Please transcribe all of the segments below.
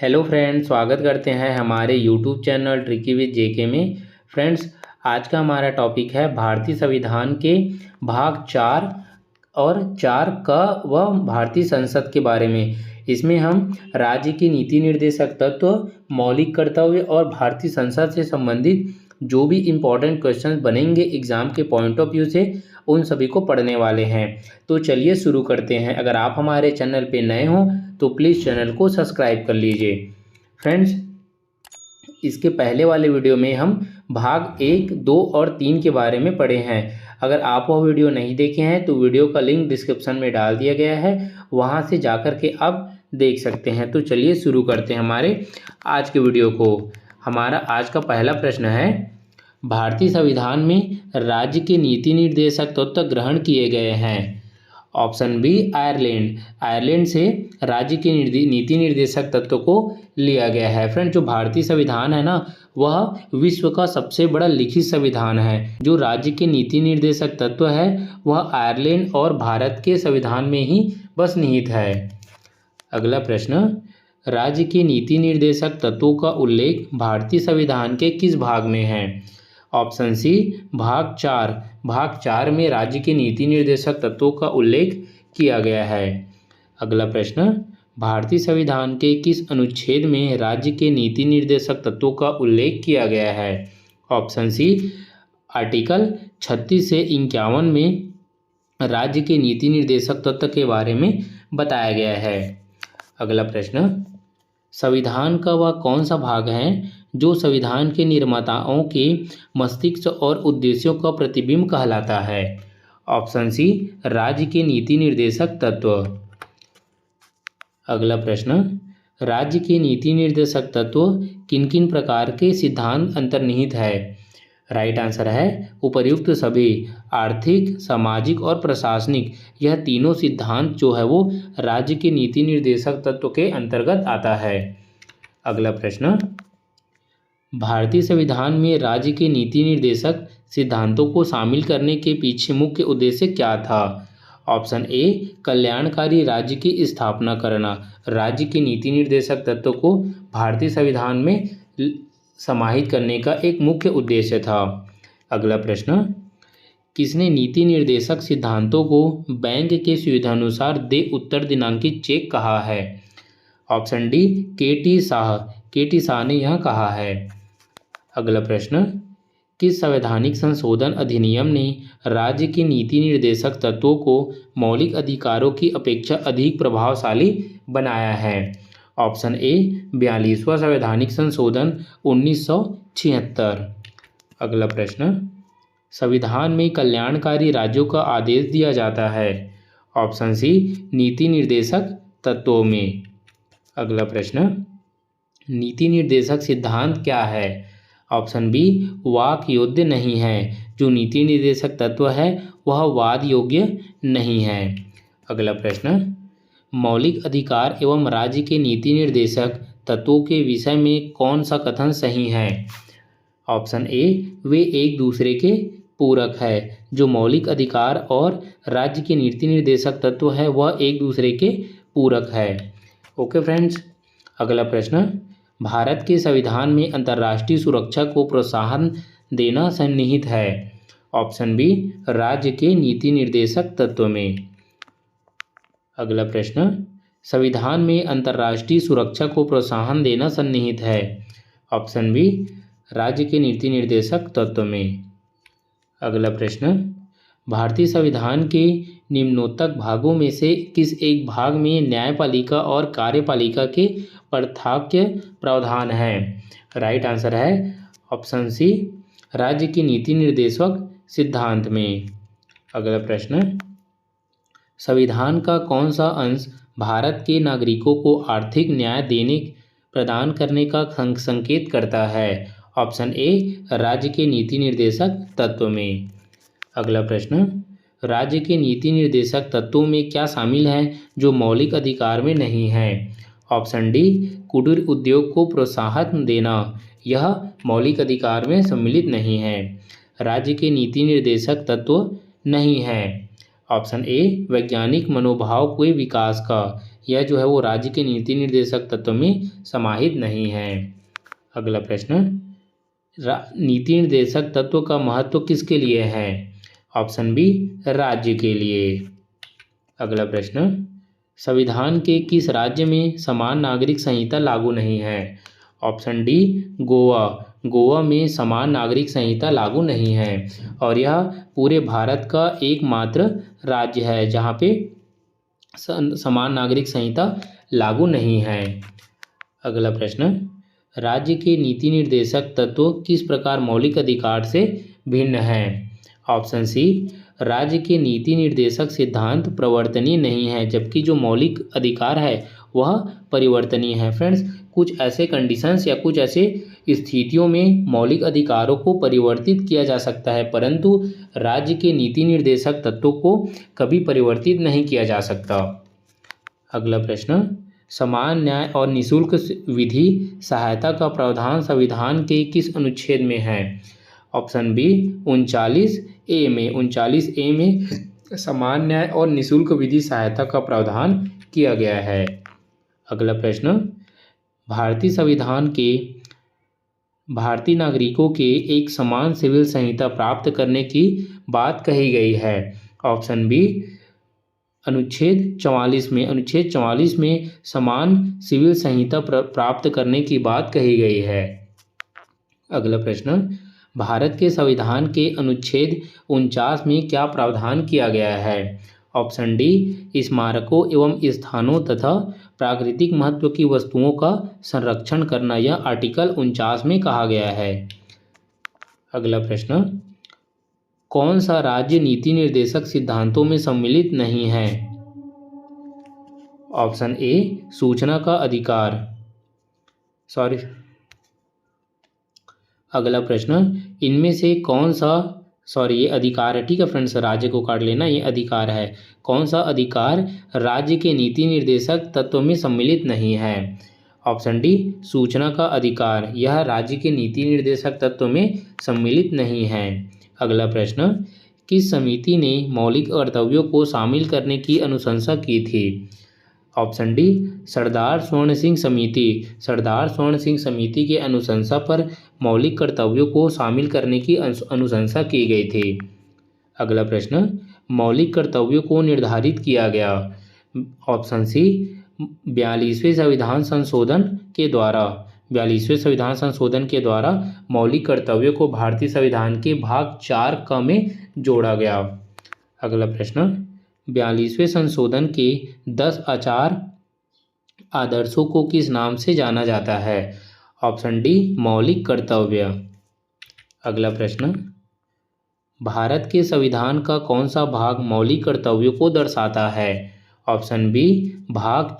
Hello friends, स्वागत करते हैं हमारे यूट्यूब चैनल ट्रिकी विद जेके में। फ्रेंड्स, आज का हमारा टॉपिक है भारतीय संविधान के भाग 4 और 4 क व भारतीय संसद के बारे में। इसमें हम राज्य की नीति निर्देशक तत्व, मौलिक कर्तव्य और भारतीय संसद से संबंधित जो भी इम्पोर्टेंट क्वेश्चंस बनेंगे एग्जाम के पॉइंट ऑफ व्यू से, उन सभी को पढ़ने वाले हैं। तो चलिए शुरू करते हैं। अगर आप हमारे चैनल पे नए हों तो प्लीज़ चैनल को सब्सक्राइब कर लीजिए। फ्रेंड्स, इसके पहले वाले वीडियो में हम भाग 1, 2 और 3 के बारे में पढ़े हैं। अगर आप वो वीडियो नहीं देखे हैं तो वीडियो का लिंक डिस्क्रिप्शन में डाल दिया गया है, वहाँ से जाकर के आप देख सकते हैं। तो चलिए शुरू करते हैं हमारे आज के वीडियो को। हमारा आज का पहला प्रश्न है, भारतीय संविधान में राज्य के नीति निर्देशक तत्व ग्रहण किए गए हैं। Option B Ireland. आयरलैंड से राज्य के नीति निर्देशक तत्व को लिया गया है। फ्रेंड, जो भारतीय संविधान है ना, वह विश्व का सबसे बड़ा लिखित संविधान है। जो राज्य के नीति निर्देशक तत्व है वह आयरलैंड और भारत के संविधान में ही बस निहित है। अगला प्रश्न, राज्य के नीति निर्देशक तत्वों का उल्लेख भारतीय संविधान के किस भाग में है? ऑप्शन सी भाग 4। भाग 4 में राज्य के नीति निर्देशक तत्वों का उल्लेख किया गया है। अगला प्रश्न, भारतीय संविधान के किस अनुच्छेद में राज्य के नीति निर्देशक तत्वों का उल्लेख किया गया है? ऑप्शन सी आर्टिकल 36 से 51 में राज्य के नीति निर्देशक तत्व के बारे में बताया गया है। अगला प्रश्न, संविधान का वह कौन सा भाग है जो संविधान के निर्माताओं के मस्तिष्क और उद्देश्यों का प्रतिबिंब कहलाता है? ऑप्शन सी राज्य के नीति निर्देशक तत्व। अगला प्रश्न, राज्य के नीति निर्देशक तत्व किन किन प्रकार के सिद्धांत अंतर्निहित है? राइट आंसर है उपर्युक्त सभी। आर्थिक, सामाजिक और प्रशासनिक, यह तीनों सिद्धांत जो है वो राज्य के नीति निर्देशक तत्व के अंतर्गत आता है। अगला प्रश्न, भारतीय संविधान में राज्य के नीति निर्देशक सिद्धांतों को शामिल करने के पीछे मुख्य उद्देश्य क्या था? ऑप्शन ए कल्याणकारी राज्य की स्थापना करना। राज्य के नीति निर्देशक तत्व को भारतीय संविधान में समाहित करने का एक मुख्य उद्देश्य था। अगला प्रश्न, किसने नीति निर्देशक सिद्धांतों को बैंक के सुविधानुसार दे उत्तर दिनांकित चेक कहा है? ऑप्शन डी के टी शाह ने यह कहा है। अगला प्रश्न, किस संवैधानिक संशोधन अधिनियम ने राज्य के नीति निर्देशक तत्वों को मौलिक अधिकारों की अपेक्षा अधिक प्रभावशाली बनाया है? ऑप्शन ए 42वां संवैधानिक संशोधन 1976। अगला प्रश्न, संविधान में कल्याणकारी राज्यों का आदेश दिया जाता है? ऑप्शन सी नीति निर्देशक तत्वों में। अगला प्रश्न, नीति निर्देशक सिद्धांत क्या है? ऑप्शन बी वाक योग्य नहीं है। जो नीति निर्देशक तत्व है वह वाद योग्य नहीं है। अगला प्रश्न, मौलिक अधिकार एवं राज्य के नीति निर्देशक तत्वों के विषय में कौन सा कथन सही है? ऑप्शन ए वे एक दूसरे के पूरक है। जो मौलिक अधिकार और राज्य के नीति निर्देशक तत्व है वह एक दूसरे के पूरक है। ओके फ्रेंड्स, अगला प्रश्न, भारत के संविधान में अंतर्राष्ट्रीय सुरक्षा को प्रोत्साहन देना सन्निहित है? ऑप्शन बी राज्य के नीति निर्देशक तत्व में। अगला प्रश्न, संविधान में अंतर्राष्ट्रीय सुरक्षा को प्रोत्साहन देना सन्निहित है? ऑप्शन बी राज्य के नीति निर्देशक तत्व में। अगला प्रश्न, भारतीय संविधान के निम्नोक्त भागों में से किस एक भाग में न्यायपालिका और कार्यपालिका के पृथक्य प्रावधान है? राइट आंसर है ऑप्शन सी राज्य की नीति निर्देशक सिद्धांत में। अगला प्रश्न, संविधान का कौन सा अंश भारत के नागरिकों को आर्थिक न्याय देने प्रदान करने का संकेत करता है? ऑप्शन ए राज्य के नीति निर्देशक तत्व में। अगला प्रश्न, राज्य के नीति निर्देशक तत्वों में क्या शामिल है जो मौलिक अधिकार में नहीं है? ऑप्शन डी कुटीर उद्योग को प्रोत्साहन देना, यह मौलिक अधिकार में सम्मिलित नहीं है। राज्य के नीति निर्देशक तत्व नहीं है। ऑप्शन ए वैज्ञानिक मनोभाव के विकास का, यह जो है वो राज्य के नीति निर्देशक तत्व में समाहित नहीं है। अगला प्रश्न, नीति निर्देशक तत्व का महत्व किसके लिए है? ऑप्शन बी राज्य के लिए। अगला प्रश्न, संविधान के किस राज्य में समान नागरिक संहिता लागू नहीं है? Option D Goa. गोवा में समान नागरिक संहिता लागू नहीं है और यह पूरे भारत का एकमात्र राज्य है जहाँ पे समान नागरिक संहिता लागू नहीं है। अगला प्रश्न, राज्य के नीति निर्देशक तत्व किस प्रकार मौलिक अधिकार से भिन्न है? ऑप्शन सी राज्य के नीति निर्देशक सिद्धांत प्रवर्तनीय नहीं है जबकि जो मौलिक अधिकार है वह परिवर्तनीय है। फ्रेंड्स, कुछ ऐसे कंडीशंस या कुछ ऐसे स्थितियों में मौलिक अधिकारों को परिवर्तित किया जा सकता है परंतु राज्य के नीति निर्देशक तत्वों को कभी परिवर्तित नहीं किया जा सकता। अगला प्रश्न, समान न्याय और निःशुल्क विधि सहायता का प्रावधान संविधान के किस अनुच्छेद में है? ऑप्शन बी 39A में। 39A में समान न्याय और निःशुल्क विधि सहायता का प्रावधान किया गया है। अगला प्रश्न, भारतीय संविधान के भारतीय नागरिकों के एक समान सिविल संहिता प्राप्त करने की बात कही गई है। ऑप्शन बी अनुच्छेद 44 में। अनुच्छेद 44 में समान सिविल संहिता प्राप्त करने की बात कही गई है। अगला प्रश्न, भारत के संविधान के अनुच्छेद 49 में क्या प्रावधान किया गया है? ऑप्शन डी स्मारकों एवं स्थानों तथा प्राकृतिक महत्व की वस्तुओं का संरक्षण करना, यह आर्टिकल 49 में कहा गया है। अगला प्रश्न, कौन सा राज्य नीति निर्देशक सिद्धांतों में सम्मिलित नहीं है? ऑप्शन ए सूचना का अधिकार। अगला प्रश्न, इनमें से कौन सा ये अधिकार है, ठीक है फ्रेंड्स, राज्य को काट लेना, ये अधिकार है। कौन सा अधिकार राज्य के नीति निर्देशक तत्व में सम्मिलित नहीं है? ऑप्शन डी सूचना का अधिकार, यह राज्य के नीति निर्देशक तत्व में सम्मिलित नहीं है। अगला प्रश्न, किस समिति ने मौलिक कर्तव्यों को शामिल करने की अनुशंसा की थी? ऑप्शन डी सरदार स्वर्ण सिंह समिति। सरदार स्वर्ण सिंह समिति के अनुशंसा पर मौलिक कर्तव्यों को शामिल करने की अनुशंसा की गई थी। अगला प्रश्न, मौलिक कर्तव्यों को निर्धारित किया गया। ऑप्शन सी 42वें संविधान संशोधन के द्वारा। 42वें संविधान संशोधन के द्वारा मौलिक कर्तव्यों को भारतीय संविधान के भाग 4 में जोड़ा गया। अगला प्रश्न, 42वें संशोधन के 10 आचार आदर्शों को किस नाम से जाना जाता है? ऑप्शन डी मौलिक कर्तव्य। अगला प्रश्न, भारत के संविधान का कौन सा भाग मौलिक कर्तव्यों को दर्शाता है? ऑप्शन बी भाग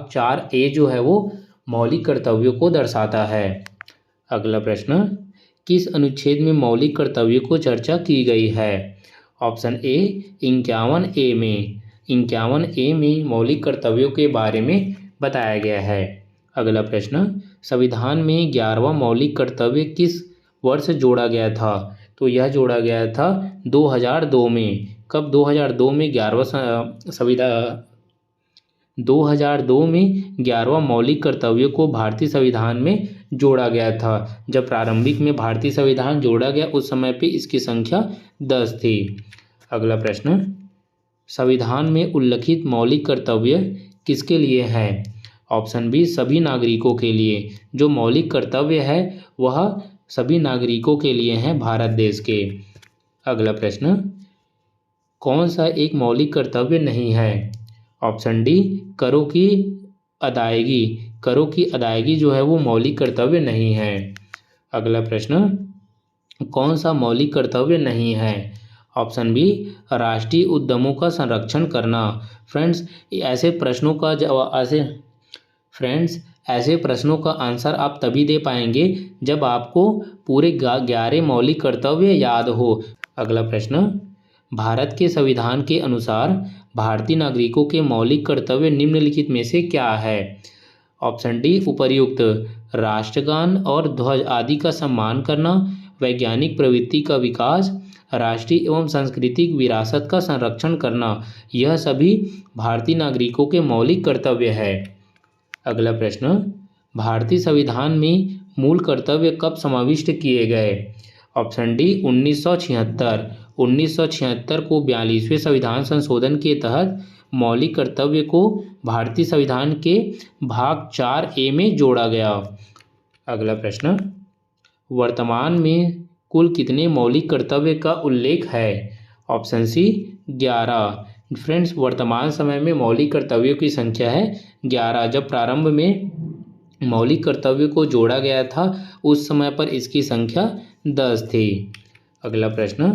4A जो है वो मौलिक कर्तव्यों को दर्शाता है। अगला प्रश्न, किस अनुच्छेद में मौलिक कर्तव्यों को चर्चा की गई है? ऑप्शन ए 51A में। 51A में मौलिक कर्तव्यों के बारे में बताया गया है। अगला प्रश्न, संविधान में 11वां मौलिक कर्तव्य किस वर्ष जोड़ा गया था? तो यह जोड़ा गया था 2002 में। कब? 2002 में 2002 में 11वां मौलिक कर्तव्यों को भारतीय संविधान में जोड़ा गया था। जब प्रारंभिक में भारतीय संविधान जोड़ा गया उस समय पे इसकी संख्या 10 थी। अगला प्रश्न, संविधान में उल्लिखित मौलिक कर्तव्य किसके लिए है? ऑप्शन बी सभी नागरिकों के लिए। जो मौलिक कर्तव्य है वह सभी नागरिकों के लिए हैं भारत देश के। अगला प्रश्न, कौन सा एक मौलिक कर्तव्य नहीं है? ऑप्शन डी करों की अदायगी। करों की अदायगी जो है वो मौलिक कर्तव्य नहीं है। अगला प्रश्न, कौन सा मौलिक कर्तव्य नहीं है? ऑप्शन बी राष्ट्रीय उद्यमों का संरक्षण करना। ऐसे प्रश्नों का आंसर आप तभी दे पाएंगे जब आपको पूरे 11 मौलिक कर्तव्य याद हो। अगला प्रश्न, भारत के संविधान के अनुसार भारतीय नागरिकों के मौलिक कर्तव्य निम्नलिखित में से क्या है? ऑप्शन डी उपर्युक्त राष्ट्रगान और ध्वज आदि का सम्मान करना, वैज्ञानिक प्रवृत्ति का विकास, राष्ट्रीय एवं सांस्कृतिक विरासत का संरक्षण करना, यह सभी भारतीय नागरिकों के मौलिक कर्तव्य है। अगला प्रश्न, भारतीय संविधान में मूल कर्तव्य कब समाविष्ट किए गए? Option D 1976। 1976 को 42वें संविधान संशोधन के तहत मौलिक कर्तव्य को भारतीय संविधान के भाग 4A में जोड़ा गया। अगला प्रश्न, वर्तमान में कुल कितने मौलिक कर्तव्य का उल्लेख है? Option C 11। फ्रेंड्स, वर्तमान समय में मौलिक कर्तव्यों की संख्या है 11। जब प्रारंभ में मौलिक कर्तव्यों को जोड़ा गया था उस समय पर इसकी संख्या 10 थी। अगला प्रश्न,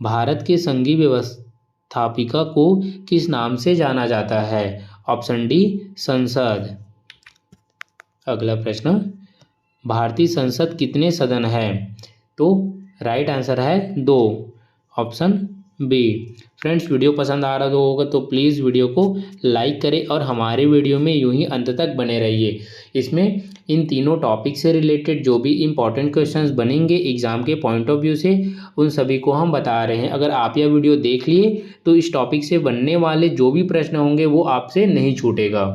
भारत के संघीय व्यवस्थापिका को किस नाम से जाना जाता है? ऑप्शन डी संसद। अगला प्रश्न, भारतीय संसद कितने सदन है? तो राइट आंसर है 2, ऑप्शन बी। फ्रेंड्स, वीडियो पसंद आ रहा होगा तो प्लीज़ वीडियो को लाइक करें और हमारे वीडियो में यूं ही अंत तक बने रहिए। इसमें इन तीनों टॉपिक से रिलेटेड जो भी इम्पॉर्टेंट क्वेश्चंस बनेंगे एग्ज़ाम के पॉइंट ऑफ व्यू से, उन सभी को हम बता रहे हैं। अगर आप यह वीडियो देख लिए तो इस टॉपिक से बनने वाले जो भी प्रश्न होंगे वो आपसे नहीं छूटेगा।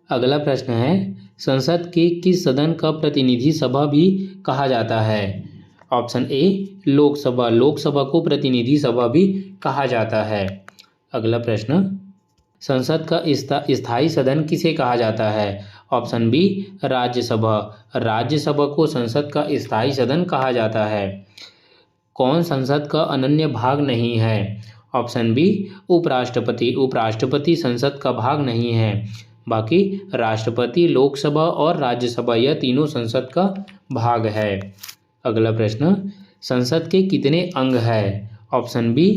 अगला प्रश्न है, संसद के किस सदन का प्रतिनिधि सभा भी कहा जाता है? Option A Lok Sabha. लोकसभा को प्रतिनिधि सभा भी कहा जाता है। अगला प्रश्न, संसद का स्थायी सदन किसे कहा जाता है? Option B Rajya Sabha. राज्यसभा को संसद का स्थायी सदन कहा जाता है। कौन संसद का अनन्य भाग नहीं है? ऑप्शन बी उपराष्ट्रपति। उपराष्ट्रपति संसद का भाग नहीं है। बाकी राष्ट्रपति, लोकसभा और राज्यसभा यह तीनों संसद का भाग है। अगला प्रश्न, संसद के कितने अंग हैं? Option B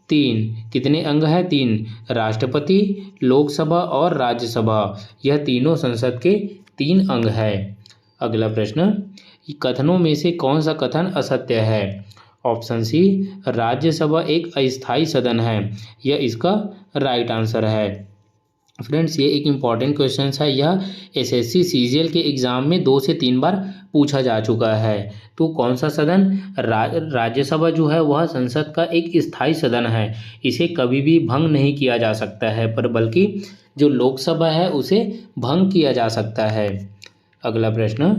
3। कितने अंग हैं? 3। राष्ट्रपति, लोकसभा और राज्यसभा यह तीनों संसद के 3 अंग हैं। अगला प्रश्न, कथनों में से कौन सा कथन असत्य है? ऑप्शन सी राज्यसभा एक अस्थायी सदन है, यह इसका राइट आंसर है। फ्रेंड्स, ये एक इम्पॉर्टेंट क्वेश्चन है। यह एसएससी सीजीएल के एग्ज़ाम में 2 से 3 बार पूछा जा चुका है। तो कौन सा सदन? राज्यसभा जो है वह संसद का एक स्थायी सदन है, इसे कभी भी भंग नहीं किया जा सकता है, पर बल्कि जो लोकसभा है उसे भंग किया जा सकता है। अगला प्रश्न,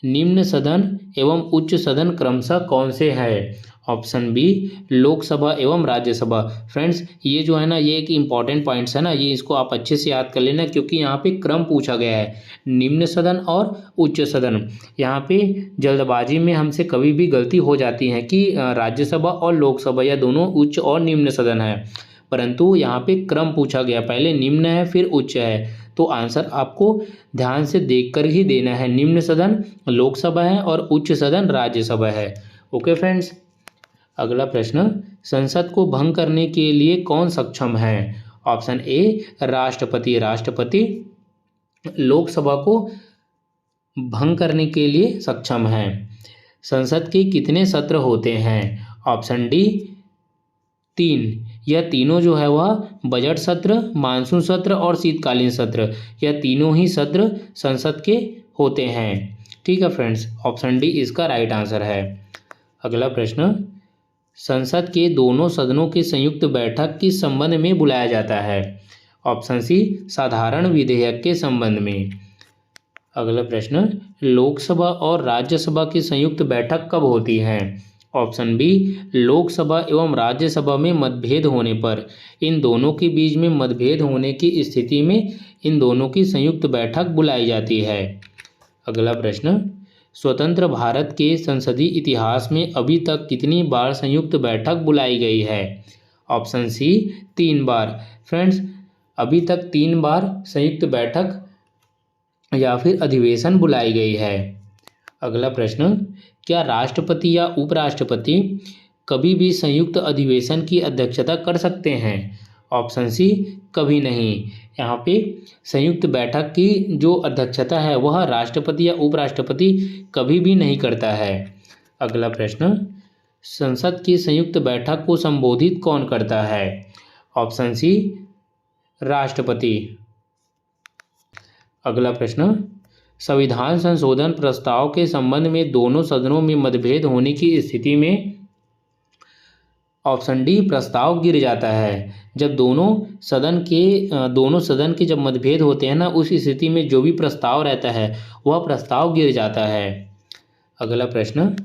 निम्न सदन एवं उच्च सदन क्रमशः कौन से हैं? ऑप्शन बी लोकसभा एवं राज्यसभा। फ्रेंड्स, ये जो है ना, ये एक इम्पॉर्टेंट पॉइंट्स है ना, ये इसको आप अच्छे से याद कर लेना, क्योंकि यहाँ पे क्रम पूछा गया है, निम्न सदन और उच्च सदन। यहाँ पे जल्दबाजी में हमसे कभी भी गलती हो जाती है कि राज्यसभा और लोकसभा या दोनों उच्च और निम्न सदन है, परंतु यहाँ पे क्रम पूछा गया, पहले निम्न है फिर उच्च है। तो आंसर आपको ध्यान से देखकर ही देना है। निम्न सदन लोकसभा है और उच्च सदन राज्यसभा है। Okay friends. अगला प्रश्न, संसद को भंग करने के लिए कौन सक्षम है? ऑप्शन ए राष्ट्रपति। राष्ट्रपति लोकसभा को भंग करने के लिए सक्षम है। संसद के कितने सत्र होते हैं? Option D 3। यह तीनों जो है वह बजट सत्र, मानसून सत्र और शीतकालीन सत्र, यह तीनों ही सत्र संसद के होते हैं। ठीक है फ्रेंड्स, ऑप्शन डी इसका राइट आंसर है। अगला प्रश्न, संसद के दोनों सदनों की संयुक्त बैठक किस संबंध में बुलाया जाता है? ऑप्शन सी साधारण विधेयक के संबंध में। अगला प्रश्न, लोकसभा और राज्यसभा की संयुक्त बैठक कब होती है? ऑप्शन बी लोकसभा एवं राज्यसभा में मतभेद होने पर। इन दोनों के बीच में मतभेद होने की स्थिति में इन दोनों की संयुक्त बैठक बुलाई जाती है। अगला प्रश्न, स्वतंत्र भारत के संसदीय इतिहास में अभी तक कितनी बार संयुक्त बैठक बुलाई गई है? ऑप्शन सी 3 बार। फ्रेंड्स, अभी तक 3 बार संयुक्त बैठक या फिर अधिवेशन बुलाई गई है। अगला प्रश्न, क्या राष्ट्रपति या उपराष्ट्रपति कभी भी संयुक्त अधिवेशन की अध्यक्षता कर सकते हैं? ऑप्शन सी कभी नहीं। यहाँ पे संयुक्त बैठक की जो अध्यक्षता है वह राष्ट्रपति या उपराष्ट्रपति कभी भी नहीं करता है। अगला प्रश्न, संसद की संयुक्त बैठक को संबोधित कौन करता है? ऑप्शन सी राष्ट्रपति। अगला प्रश्न, संविधान संशोधन प्रस्ताव के संबंध में दोनों सदनों में मतभेद होने की स्थिति में ऑप्शन डी प्रस्ताव गिर जाता है। जब दोनों सदन के जब मतभेद होते हैं ना, उस स्थिति में जो भी प्रस्ताव रहता है वह प्रस्ताव गिर जाता है। अगला प्रश्न,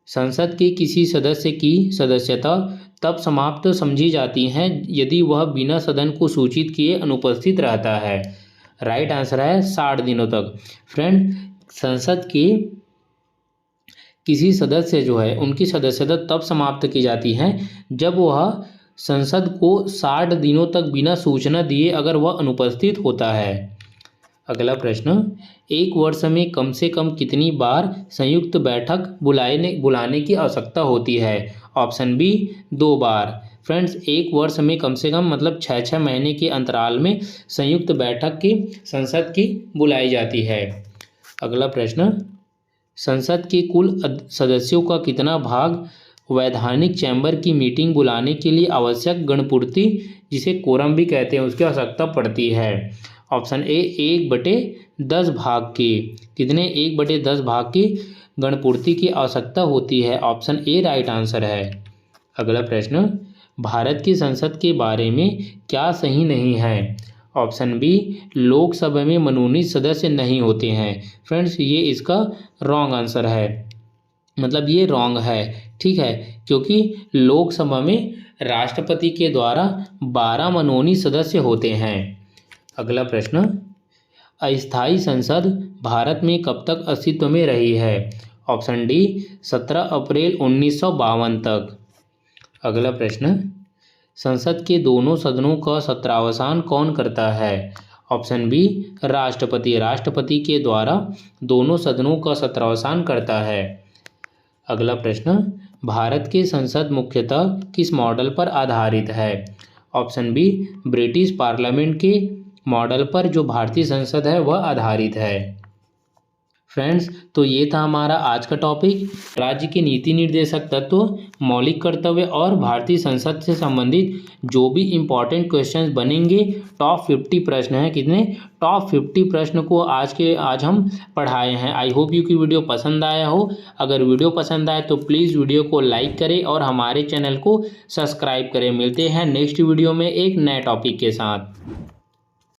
संसद के किसी सदस्य की सदस्यता तब समाप्त समझी जाती है यदि वह बिना सदन को सूचित किए अनुपस्थित रहता है। राइट आंसर है 60 दिनों तक। फ्रेंड, संसद के किसी सदस्य जो है उनकी सदस्यता तब समाप्त की जाती है जब वह संसद को 60 दिनों तक बिना सूचना दिए अगर वह अनुपस्थित होता है। अगला प्रश्न, एक वर्ष में कम से कम कितनी बार संयुक्त बैठक बुलाने की आवश्यकता होती है। ऑप्शन बी 2 बार। फ्रेंड्स, एक वर्ष में कम से कम मतलब 6 महीने के अंतराल में संयुक्त बैठक की संसद की बुलाई जाती है। अगला प्रश्न, संसद के कुल सदस्यों का कितना भाग वैधानिक चैम्बर की मीटिंग बुलाने के लिए आवश्यक गणपूर्ति, जिसे कोरम भी कहते हैं, उसकी आवश्यकता पड़ती है। ऑप्शन ए 1/10 भाग की। कितने 1/10 भाग की गणपूर्ति की आवश्यकता होती है। ऑप्शन ए राइट आंसर है। अगला प्रश्न, भारत की संसद के बारे में क्या सही नहीं है। ऑप्शन बी लोकसभा में मनोनीत सदस्य नहीं होते हैं। फ्रेंड्स, ये इसका रॉन्ग आंसर है, मतलब ये रॉन्ग है, ठीक है, क्योंकि लोकसभा में राष्ट्रपति के द्वारा 12 मनोनीत सदस्य होते हैं। अगला प्रश्न, अस्थायी संसद भारत में कब तक अस्तित्व में रही है। ऑप्शन डी 17 अप्रैल 1952 तक। अगला प्रश्न, संसद के दोनों सदनों का सत्रावसान कौन करता है। ऑप्शन बी राष्ट्रपति के द्वारा दोनों सदनों का सत्रावसान करता है। अगला प्रश्न, भारत की संसद मुख्यतः किस मॉडल पर आधारित है। ऑप्शन बी ब्रिटिश पार्लियामेंट के मॉडल पर जो भारतीय संसद है वह आधारित है। फ्रेंड्स, तो ये था हमारा आज का टॉपिक, राज्य के नीति निर्देशक तत्व, मौलिक कर्तव्य और भारतीय संसद से संबंधित जो भी इम्पोर्टेंट क्वेश्चंस बनेंगे। टॉप 50 प्रश्न हैं, कितने टॉप 50 प्रश्न को आज हम पढ़ाए हैं। आई होप यू की वीडियो पसंद आया हो। अगर वीडियो पसंद आए तो प्लीज़ वीडियो को लाइक करें और हमारे चैनल को सब्सक्राइब करें। मिलते हैं नेक्स्ट वीडियो में एक नए टॉपिक के साथ।